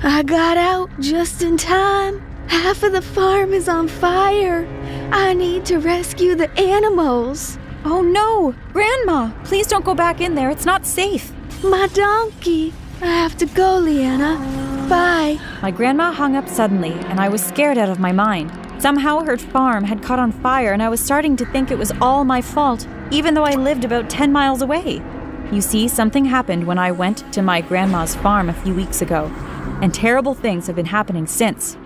I got out just in time. Half of the farm is on fire. I need to rescue the animals. Oh no! Grandma! Please don't go back in there. It's not safe. My donkey. I have to go, Leanna. Bye. My grandma hung up suddenly, and I was scared out of my mind. Somehow her farm had caught on fire, and I was starting to think it was all my fault, even though I lived about 10 miles away. You see, something happened when I went to my grandma's farm a few weeks ago, and terrible things have been happening since.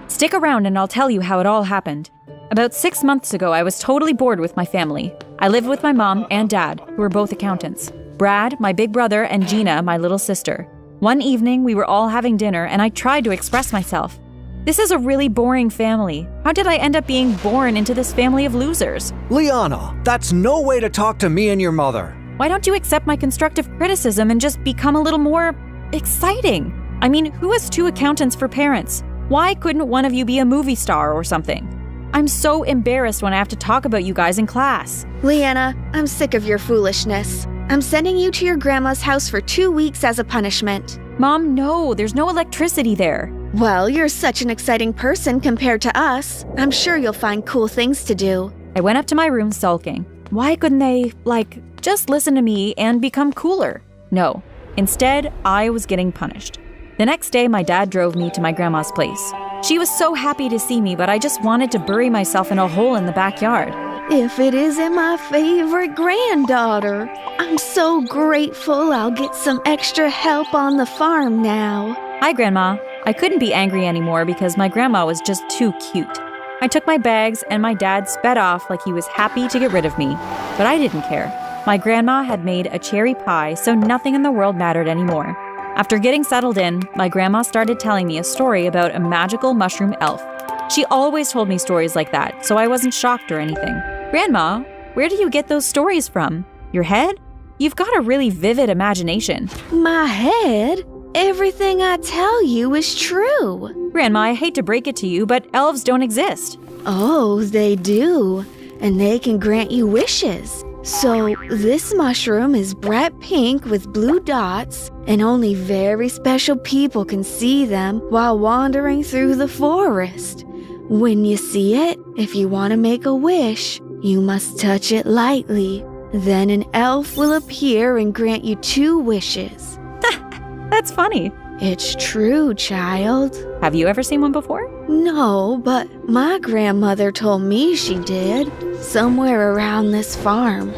Stick around and I'll tell you how it all happened. About 6 months ago, I was totally bored with my family. I lived with my mom and dad, who were both accountants. Brad, my big brother, and Gina, my little sister. One evening, we were all having dinner, and I tried to express myself. This is a really boring family. How did I end up being born into this family of losers? Liana, that's no way to talk to me and your mother. Why don't you accept my constructive criticism and just become a little more exciting? I mean, who has 2 accountants for parents? Why couldn't one of you be a movie star or something? I'm so embarrassed when I have to talk about you guys in class. Leanna, I'm sick of your foolishness. I'm sending you to your grandma's house for 2 weeks as a punishment. Mom, no, there's no electricity there. Well, you're such an exciting person compared to us. I'm sure you'll find cool things to do. I went up to my room sulking. Why couldn't they, just listen to me and become cooler? No. Instead, I was getting punished. The next day, my dad drove me to my grandma's place. She was so happy to see me, but I just wanted to bury myself in a hole in the backyard. If it isn't my favorite granddaughter, I'm so grateful I'll get some extra help on the farm now. Hi, Grandma. I couldn't be angry anymore because my grandma was just too cute. I took my bags and my dad sped off like he was happy to get rid of me, but I didn't care. My grandma had made a cherry pie, so nothing in the world mattered anymore. After getting settled in, my grandma started telling me a story about a magical mushroom elf. She always told me stories like that, so I wasn't shocked or anything. Grandma, where do you get those stories from? Your head? You've got a really vivid imagination. My head? Everything I tell you is true. Grandma, I hate to break it to you, but elves don't exist. Oh, they do. And they can grant you wishes. So, this mushroom is bright pink with blue dots, and only very special people can see them while wandering through the forest. When you see it, if you want to make a wish, you must touch it lightly. Then an elf will appear and grant you 2 wishes. That's funny. It's true, child. Have you ever seen one before? No, but my grandmother told me she did, somewhere around this farm.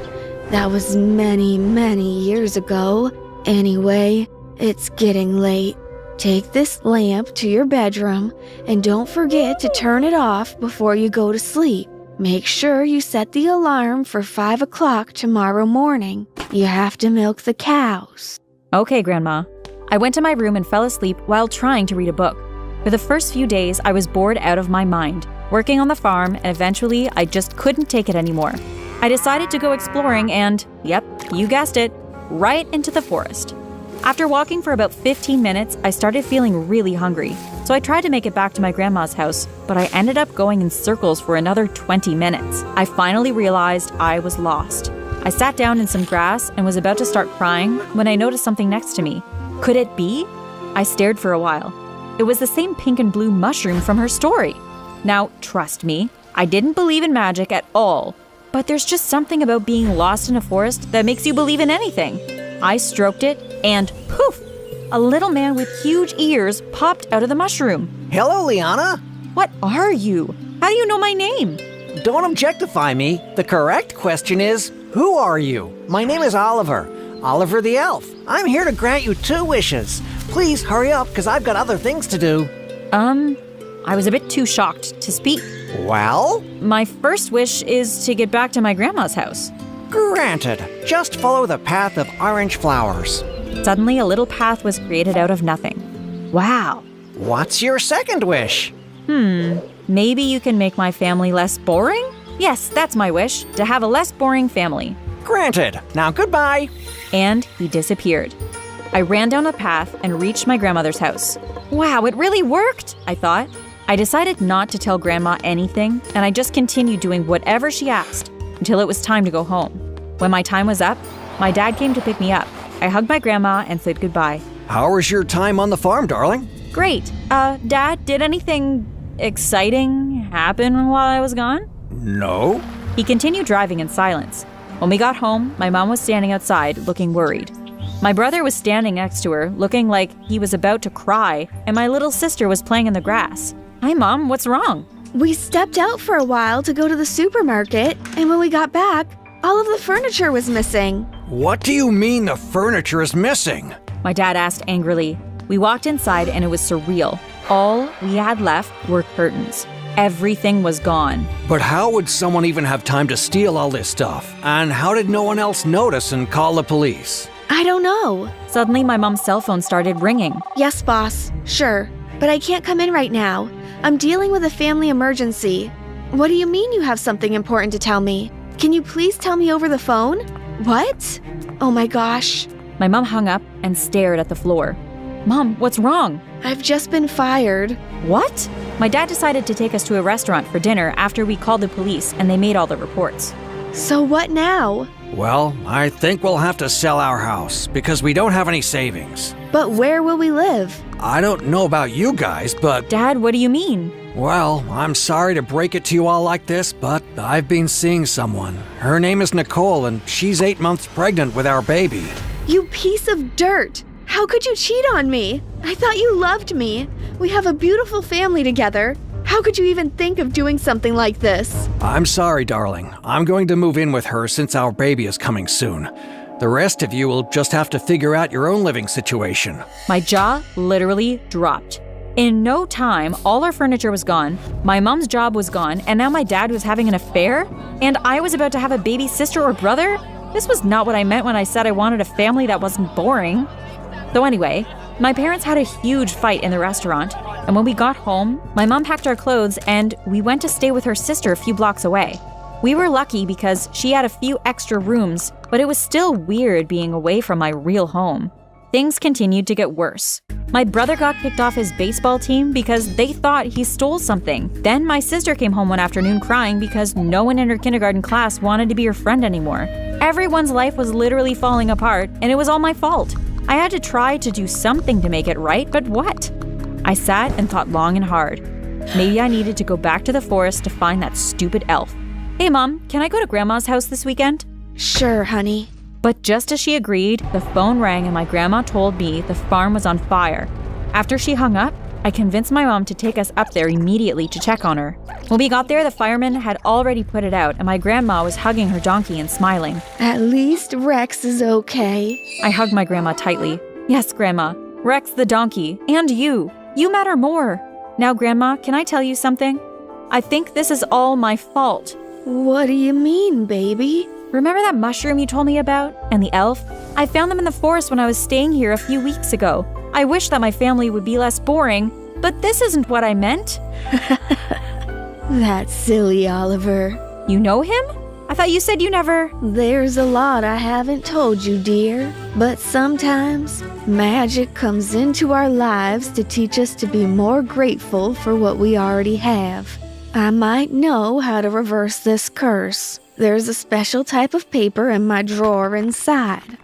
That was many, many years ago. Anyway, it's getting late. Take this lamp to your bedroom and don't forget to turn it off before you go to sleep. Make sure you set the alarm for 5 o'clock tomorrow morning. You have to milk the cows. Okay, Grandma. I went to my room and fell asleep while trying to read a book. For the first few days, I was bored out of my mind, working on the farm, and eventually I just couldn't take it anymore. I decided to go exploring and, yep, you guessed it, right into the forest. After walking for about 15 minutes, I started feeling really hungry, so I tried to make it back to my grandma's house, but I ended up going in circles for another 20 minutes. I finally realized I was lost. I sat down in some grass and was about to start crying when I noticed something next to me. Could it be? I stared for a while. It was the same pink and blue mushroom from her story. Now, trust me, I didn't believe in magic at all, but there's just something about being lost in a forest that makes you believe in anything. I stroked it, and poof! A little man with huge ears popped out of the mushroom. Hello, Liana. What are you? How do you know my name? Don't objectify me. The correct question is, who are you? My name is Oliver. Oliver the elf. I'm here to grant you 2 wishes. Please hurry up, because I've got other things to do. I was a bit too shocked to speak. Well? My first wish is to get back to my grandma's house. Granted. Just follow the path of orange flowers. Suddenly, a little path was created out of nothing. Wow. What's your second wish? Maybe you can make my family less boring? Yes, that's my wish, to have a less boring family. Granted. Now goodbye. And he disappeared. I ran down the path and reached my grandmother's house. Wow, it really worked, I thought. I decided not to tell Grandma anything, and I just continued doing whatever she asked until it was time to go home. When my time was up, my dad came to pick me up. I hugged my grandma and said goodbye. How was your time on the farm, darling? Great. Dad, did anything exciting happen while I was gone? No. He continued driving in silence. When we got home, my mom was standing outside, looking worried. My brother was standing next to her, looking like he was about to cry, and my little sister was playing in the grass. Hi, Mom, what's wrong? We stepped out for a while to go to the supermarket, and when we got back, all of the furniture was missing. What do you mean the furniture is missing? My dad asked angrily. We walked inside and it was surreal. All we had left were curtains. Everything was gone. But how would someone even have time to steal all this stuff? And how did no one else notice and call the police? I don't know. Suddenly, my mom's cell phone started ringing. Yes, boss. Sure. But I can't come in right now. I'm dealing with a family emergency. What do you mean you have something important to tell me? Can you please tell me over the phone? What? Oh my gosh. My mom hung up and stared at the floor. Mom, what's wrong? I've just been fired. What? My dad decided to take us to a restaurant for dinner after we called the police and they made all the reports. So what now? Well, I think we'll have to sell our house because we don't have any savings. But where will we live? I don't know about you guys, but... Dad, what do you mean? Well, I'm sorry to break it to you all like this, but I've been seeing someone. Her name is Nicole, and she's 8 months pregnant with our baby. You piece of dirt! How could you cheat on me? I thought you loved me. We have a beautiful family together. How could you even think of doing something like this? I'm sorry, darling. I'm going to move in with her since our baby is coming soon. The rest of you will just have to figure out your own living situation. My jaw literally dropped. In no time, all our furniture was gone, my mom's job was gone, and now my dad was having an affair? And I was about to have a baby sister or brother? This was not what I meant when I said I wanted a family that wasn't boring. So anyway, my parents had a huge fight in the restaurant, and when we got home, my mom packed our clothes and we went to stay with her sister a few blocks away. We were lucky because she had a few extra rooms, but it was still weird being away from my real home. Things continued to get worse. My brother got kicked off his baseball team because they thought he stole something. Then my sister came home one afternoon crying because no one in her kindergarten class wanted to be her friend anymore. Everyone's life was literally falling apart, and it was all my fault. I had to try to do something to make it right, but what? I sat and thought long and hard. Maybe I needed to go back to the forest to find that stupid elf. Hey, Mom, can I go to Grandma's house this weekend? Sure, honey. But just as she agreed, the phone rang and my grandma told me the farm was on fire. After she hung up, I convinced my mom to take us up there immediately to check on her. When we got there, the firemen had already put it out and my grandma was hugging her donkey and smiling. At least Rex is okay. I hugged my grandma tightly. Yes, Grandma. Rex the donkey. And you. You matter more. Now, Grandma, can I tell you something? I think this is all my fault. What do you mean, baby? Remember that mushroom you told me about? And the elf? I found them in the forest when I was staying here a few weeks ago. I wish that my family would be less boring, but this isn't what I meant. That's silly, Oliver. You know him? I thought you said you never... There's a lot I haven't told you, dear. But sometimes, magic comes into our lives to teach us to be more grateful for what we already have. I might know how to reverse this curse. There's a special type of paper in my drawer inside.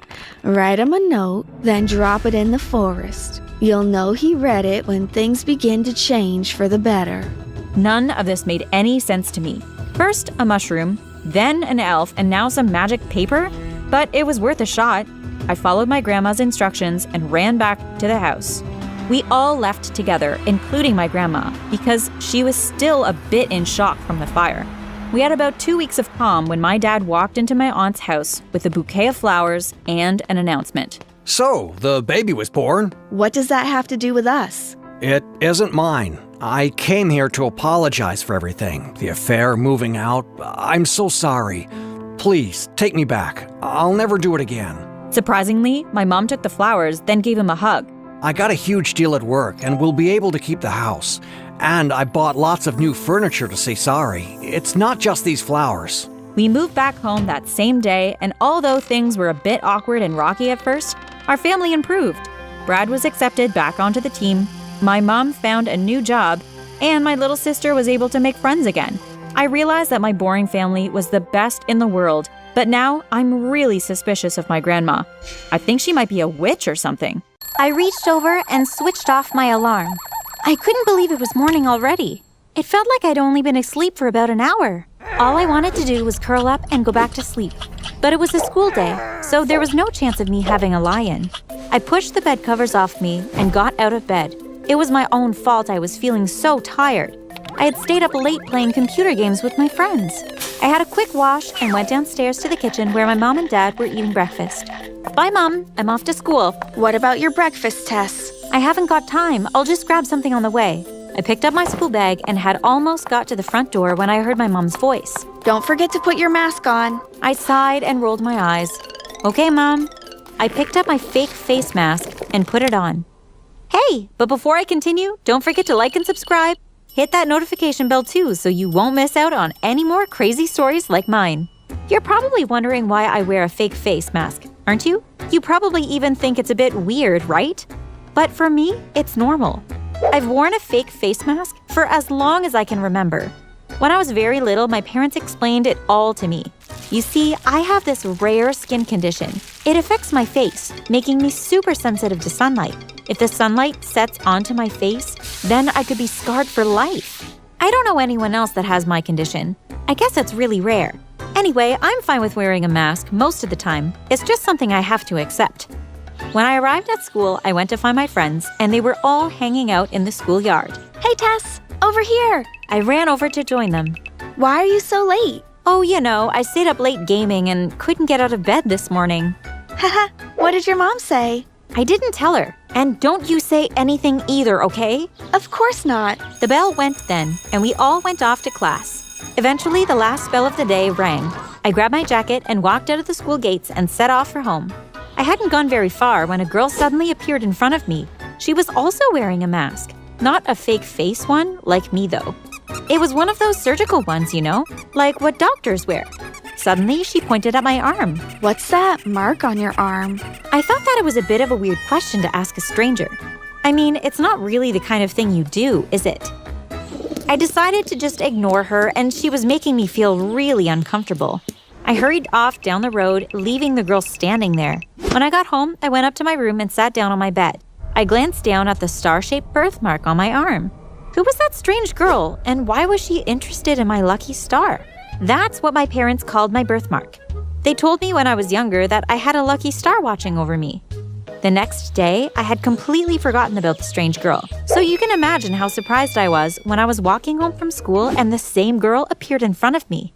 Write him a note, then drop it in the forest. You'll know he read it when things begin to change for the better. None of this made any sense to me. First, a mushroom, then an elf, and now some magic paper? But it was worth a shot. I followed my grandma's instructions and ran back to the house. We all left together, including my grandma, because she was still a bit in shock from the fire. We had about 2 weeks of calm when my dad walked into my aunt's house with a bouquet of flowers and an announcement. So, the baby was born? What does that have to do with us? It isn't mine. I came here to apologize for everything. The affair, moving out. I'm so sorry. Please, take me back. I'll never do it again. Surprisingly, my mom took the flowers, then gave him a hug. I got a huge deal at work and will be able to keep the house. And I bought lots of new furniture to say sorry. It's not just these flowers. We moved back home that same day, and although things were a bit awkward and rocky at first, our family improved. Brad was accepted back onto the team, my mom found a new job, and my little sister was able to make friends again. I realized that my boring family was the best in the world, but now I'm really suspicious of my grandma. I think she might be a witch or something. I reached over and switched off my alarm. I couldn't believe it was morning already. It felt like I'd only been asleep for about an hour. All I wanted to do was curl up and go back to sleep. But it was a school day, so there was no chance of me having a lie-in. I pushed the bed covers off me and got out of bed. It was my own fault I was feeling so tired. I had stayed up late playing computer games with my friends. I had a quick wash and went downstairs to the kitchen where my mom and dad were eating breakfast. Bye, Mom. I'm off to school. What about your breakfast, Tess? I haven't got time. I'll just grab something on the way. I picked up my school bag and had almost got to the front door when I heard my mom's voice. Don't forget to put your mask on. I sighed and rolled my eyes. Okay, Mom. I picked up my fake face mask and put it on. Hey, but before I continue, don't forget to like and subscribe. Hit that notification bell too so you won't miss out on any more crazy stories like mine. You're probably wondering why I wear a fake face mask, aren't you? You probably even think it's a bit weird, right? But for me, it's normal. I've worn a fake face mask for as long as I can remember. When I was very little, my parents explained it all to me. You see, I have this rare skin condition. It affects my face, making me super sensitive to sunlight. If the sunlight sets onto my face, then I could be scarred for life. I don't know anyone else that has my condition. I guess it's really rare. Anyway, I'm fine with wearing a mask most of the time. It's just something I have to accept. When I arrived at school, I went to find my friends, and they were all hanging out in the schoolyard. Hey, Tess, over here. I ran over to join them. Why are you so late? Oh, I stayed up late gaming and couldn't get out of bed this morning. Haha, what did your mom say? I didn't tell her. And don't you say anything either, okay? Of course not. The bell went then, and we all went off to class. Eventually, the last bell of the day rang. I grabbed my jacket and walked out of the school gates and set off for home. I hadn't gone very far when a girl suddenly appeared in front of me. She was also wearing a mask. Not a fake face one, like me though. It was one of those surgical ones, like what doctors wear. Suddenly, she pointed at my arm. What's that mark on your arm? I thought that it was a bit of a weird question to ask a stranger. I mean, it's not really the kind of thing you do, is it? I decided to just ignore her, and she was making me feel really uncomfortable. I hurried off down the road, leaving the girl standing there. When I got home, I went up to my room and sat down on my bed. I glanced down at the star-shaped birthmark on my arm. Who was that strange girl, and why was she interested in my lucky star? That's what my parents called my birthmark. They told me when I was younger that I had a lucky star watching over me. The next day, I had completely forgotten about the strange girl. So you can imagine how surprised I was when I was walking home from school and the same girl appeared in front of me.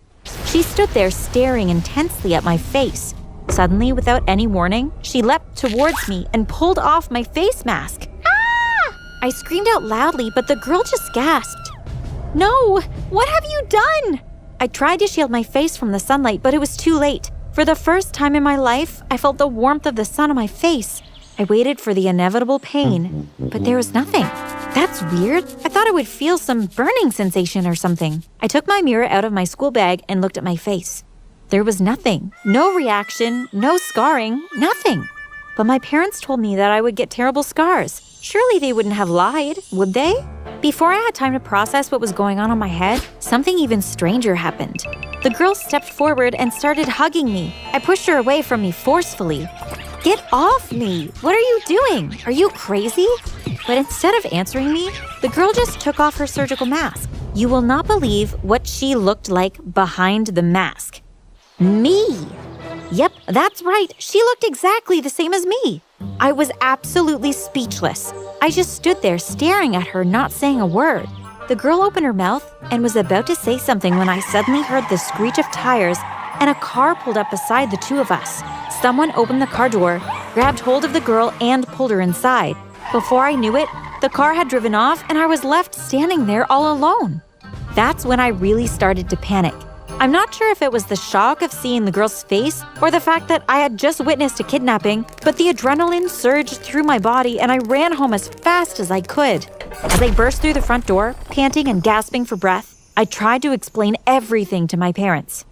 She stood there staring intensely at my face. Suddenly, without any warning, she leapt towards me and pulled off my face mask. Ah! I screamed out loudly, but the girl just gasped. No! What have you done? I tried to shield my face from the sunlight, but it was too late. For the first time in my life, I felt the warmth of the sun on my face. I waited for the inevitable pain, but there was nothing. That's weird. I thought I would feel some burning sensation or something. I took my mirror out of my school bag and looked at my face. There was nothing. No reaction, no scarring, nothing. But my parents told me that I would get terrible scars. Surely they wouldn't have lied, would they? Before I had time to process what was going on in my head, something even stranger happened. The girl stepped forward and started hugging me. I pushed her away from me forcefully. Get off me! What are you doing? Are you crazy? But instead of answering me, the girl just took off her surgical mask. You will not believe what she looked like behind the mask. Me! Yep, that's right. She looked exactly the same as me. I was absolutely speechless. I just stood there staring at her, not saying a word. The girl opened her mouth and was about to say something when I suddenly heard the screech of tires and a car pulled up beside the two of us. Someone opened the car door, grabbed hold of the girl, and pulled her inside. Before I knew it, the car had driven off and I was left standing there all alone. That's when I really started to panic. I'm not sure if it was the shock of seeing the girl's face or the fact that I had just witnessed a kidnapping, but the adrenaline surged through my body and I ran home as fast as I could. As I burst through the front door, panting and gasping for breath, I tried to explain everything to my parents.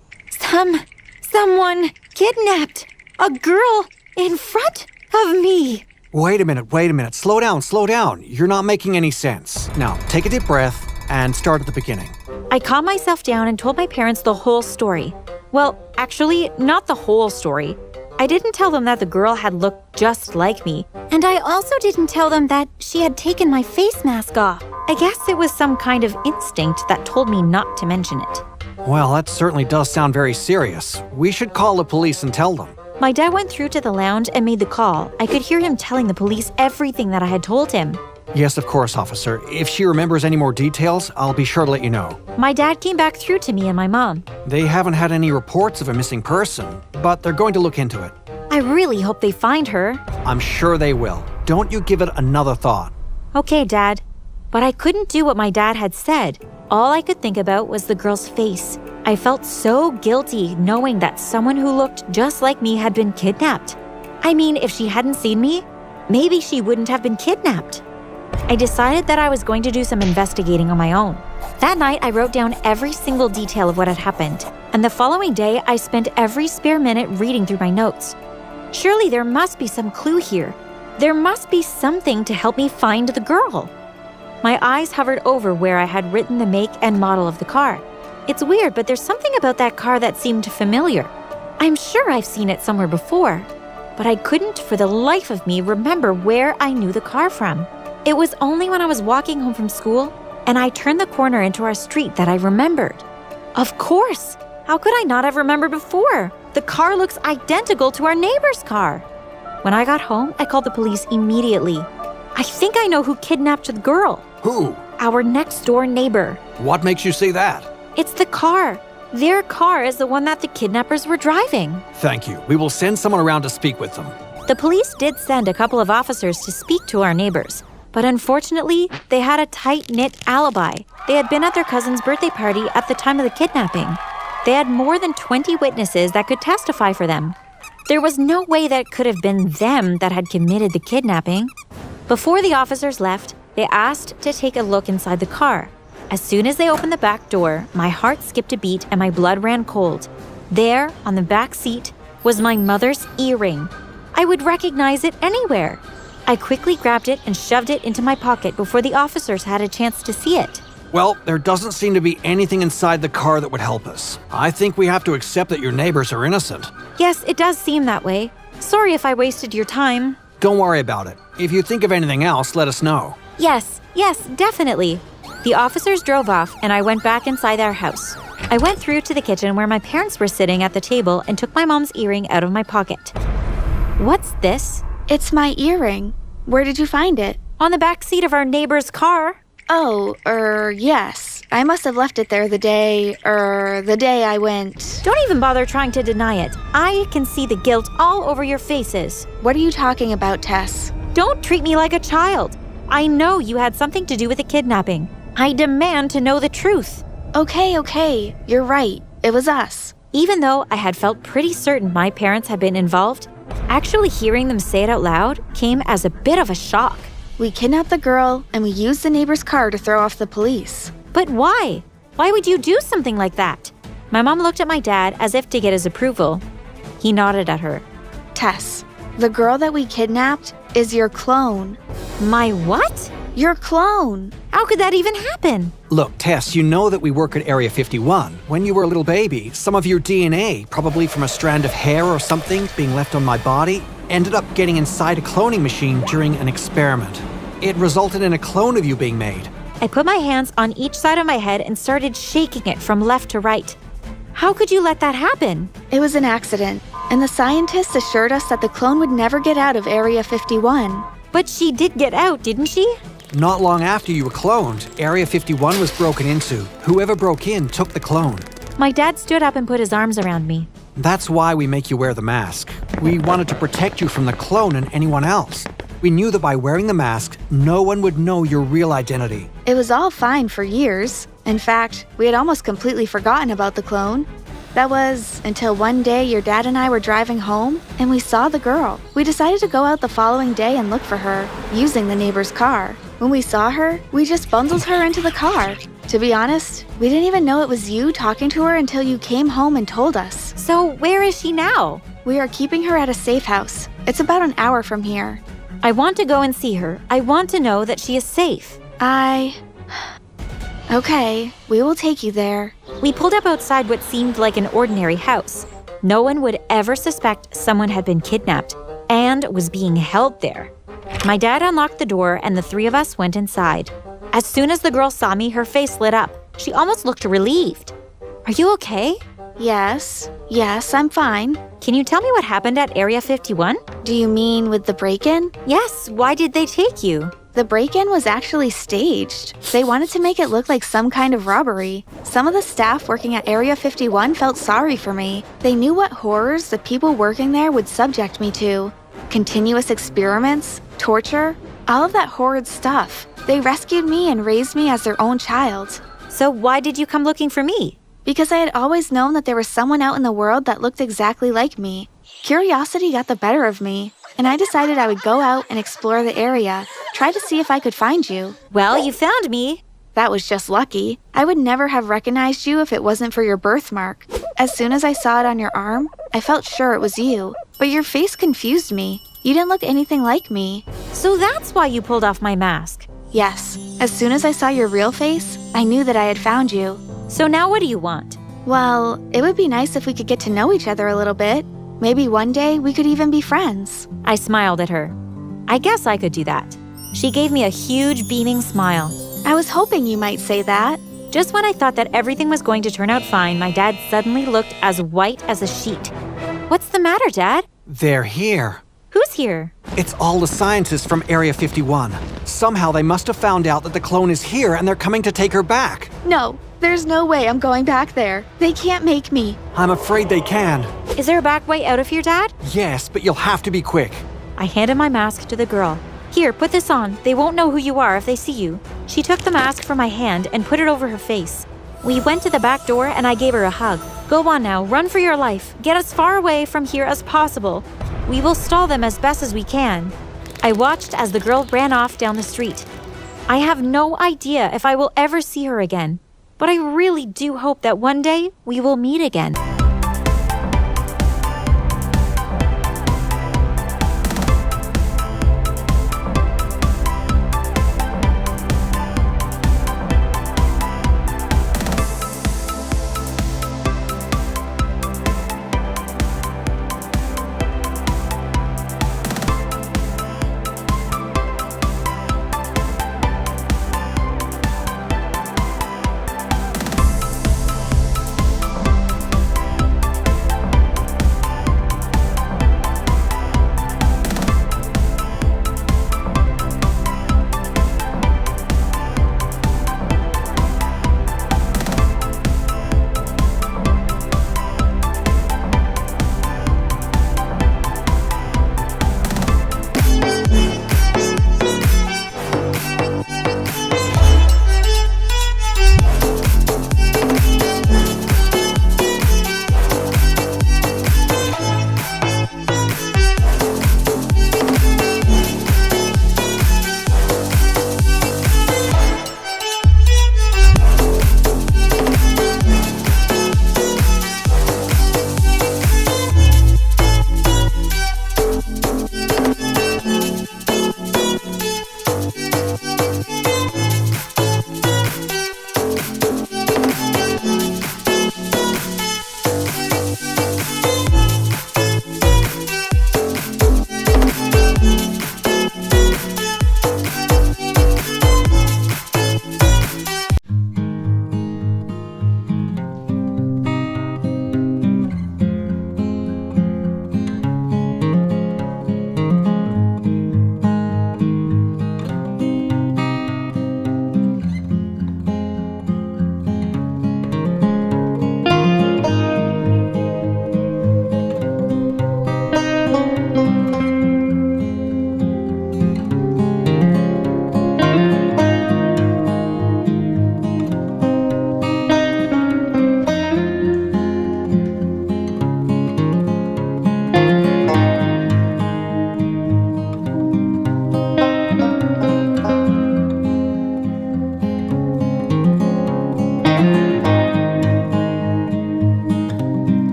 Someone kidnapped a girl in front of me. Wait a minute. Slow down. You're not making any sense. Now, take a deep breath and start at the beginning. I calmed myself down and told my parents the whole story. Well, actually, not the whole story. I didn't tell them that the girl had looked just like me, and I also didn't tell them that she had taken my face mask off. I guess it was some kind of instinct that told me not to mention it. Well, that certainly does sound very serious. We should call the police and tell them. My dad went through to the lounge and made the call. I could hear him telling the police everything that I had told him. Yes, of course, officer. If she remembers any more details, I'll be sure to let you know. My dad came back through to me and my mom. They haven't had any reports of a missing person, but they're going to look into it. I really hope they find her. I'm sure they will. Don't you give it another thought. Okay, Dad. But I couldn't do what my dad had said. All I could think about was the girl's face. I felt so guilty knowing that someone who looked just like me had been kidnapped. I mean, if she hadn't seen me, maybe she wouldn't have been kidnapped. I decided that I was going to do some investigating on my own. That night, I wrote down every single detail of what had happened, and the following day, I spent every spare minute reading through my notes. Surely there must be some clue here. There must be something to help me find the girl. My eyes hovered over where I had written the make and model of the car. It's weird, but there's something about that car that seemed familiar. I'm sure I've seen it somewhere before, but I couldn't for the life of me remember where I knew the car from. It was only when I was walking home from school and I turned the corner into our street that I remembered. Of course! How could I not have remembered before? The car looks identical to our neighbor's car. When I got home, I called the police immediately. I think I know who kidnapped the girl. Who? Our next-door neighbor. What makes you say that? It's the car. Their car is the one that the kidnappers were driving. Thank you. We will send someone around to speak with them. The police did send a couple of officers to speak to our neighbors, but unfortunately, they had a tight-knit alibi. They had been at their cousin's birthday party at the time of the kidnapping. They had more than 20 witnesses that could testify for them. There was no way that it could have been them that had committed the kidnapping. Before the officers left, they asked to take a look inside the car. As soon as they opened the back door, my heart skipped a beat and my blood ran cold. There, on the back seat, was my mother's earring. I would recognize it anywhere. I quickly grabbed it and shoved it into my pocket before the officers had a chance to see it. Well, there doesn't seem to be anything inside the car that would help us. I think we have to accept that your neighbors are innocent. Yes, it does seem that way. Sorry if I wasted your time. Don't worry about it. If you think of anything else, let us know. Yes, definitely. The officers drove off and I went back inside our house. I went through to the kitchen where my parents were sitting at the table and took my mom's earring out of my pocket. What's this? It's my earring. Where did you find it? On the back seat of our neighbor's car. Oh, yes. I must have left it there the day I went. Don't even bother trying to deny it. I can see the guilt all over your faces. What are you talking about, Tess? Don't treat me like a child. I know you had something to do with the kidnapping. I demand to know the truth. Okay. You're right. It was us. Even though I had felt pretty certain my parents had been involved, actually hearing them say it out loud came as a bit of a shock. We kidnapped the girl, and we used the neighbor's car to throw off the police. But why? Why would you do something like that? My mom looked at my dad as if to get his approval. He nodded at her. Tess, the girl that we kidnapped is your clone. My what? Your clone. How could that even happen? Look, Tess, you know that we work at Area 51. When you were a little baby, some of your DNA, probably from a strand of hair or something being left on my body, ended up getting inside a cloning machine during an experiment. It resulted in a clone of you being made. I put my hands on each side of my head and started shaking it from left to right. How could you let that happen? It was an accident, and the scientists assured us that the clone would never get out of Area 51. But she did get out, didn't she? Not long after you were cloned, Area 51 was broken into. Whoever broke in took the clone. My dad stood up and put his arms around me. That's why we make you wear the mask. We wanted to protect you from the clone and anyone else. We knew that by wearing the mask, no one would know your real identity. It was all fine for years. In fact, we had almost completely forgotten about the clone. That was until one day your dad and I were driving home and we saw the girl. We decided to go out the following day and look for her, using the neighbor's car. When we saw her, we just bundled her into the car. To be honest, we didn't even know it was you talking to her until you came home and told us. So where is she now? We are keeping her at a safe house. It's about an hour from here. I want to go and see her. I want to know that she is safe. Okay, we will take you there. We pulled up outside what seemed like an ordinary house. No one would ever suspect someone had been kidnapped and was being held there. My dad unlocked the door and the three of us went inside. As soon as the girl saw me, her face lit up. She almost looked relieved. Are you okay? Yes, I'm fine. Can you tell me what happened at Area 51? Do you mean with the break-in? Yes, why did they take you? The break-in was actually staged. They wanted to make it look like some kind of robbery. Some of the staff working at Area 51 felt sorry for me. They knew what horrors the people working there would subject me to. Continuous experiments, torture, all of that horrid stuff. They rescued me and raised me as their own child. So why did you come looking for me? Because I had always known that there was someone out in the world that looked exactly like me. Curiosity got the better of me, and I decided I would go out and explore the area, try to see if I could find you. Well, you found me. That was just lucky. I would never have recognized you if it wasn't for your birthmark. As soon as I saw it on your arm, I felt sure it was you. But your face confused me. You didn't look anything like me. So that's why you pulled off my mask. Yes. As soon as I saw your real face, I knew that I had found you. So now what do you want? Well, it would be nice if we could get to know each other a little bit. Maybe one day we could even be friends. I smiled at her. I guess I could do that. She gave me a huge beaming smile. I was hoping you might say that. Just when I thought that everything was going to turn out fine, my dad suddenly looked as white as a sheet. What's the matter, Dad? They're here. Who's here? It's all the scientists from Area 51. Somehow they must have found out that the clone is here and they're coming to take her back. No, there's no way I'm going back there. They can't make me. I'm afraid they can. Is there a back way out of here, Dad? Yes, but you'll have to be quick. I handed my mask to the girl. Here, put this on. They won't know who you are if they see you. She took the mask from my hand and put it over her face. We went to the back door and I gave her a hug. Go on now, run for your life. Get as far away from here as possible. We will stall them as best as we can. I watched as the girl ran off down the street. I have no idea if I will ever see her again, but I really do hope that one day we will meet again.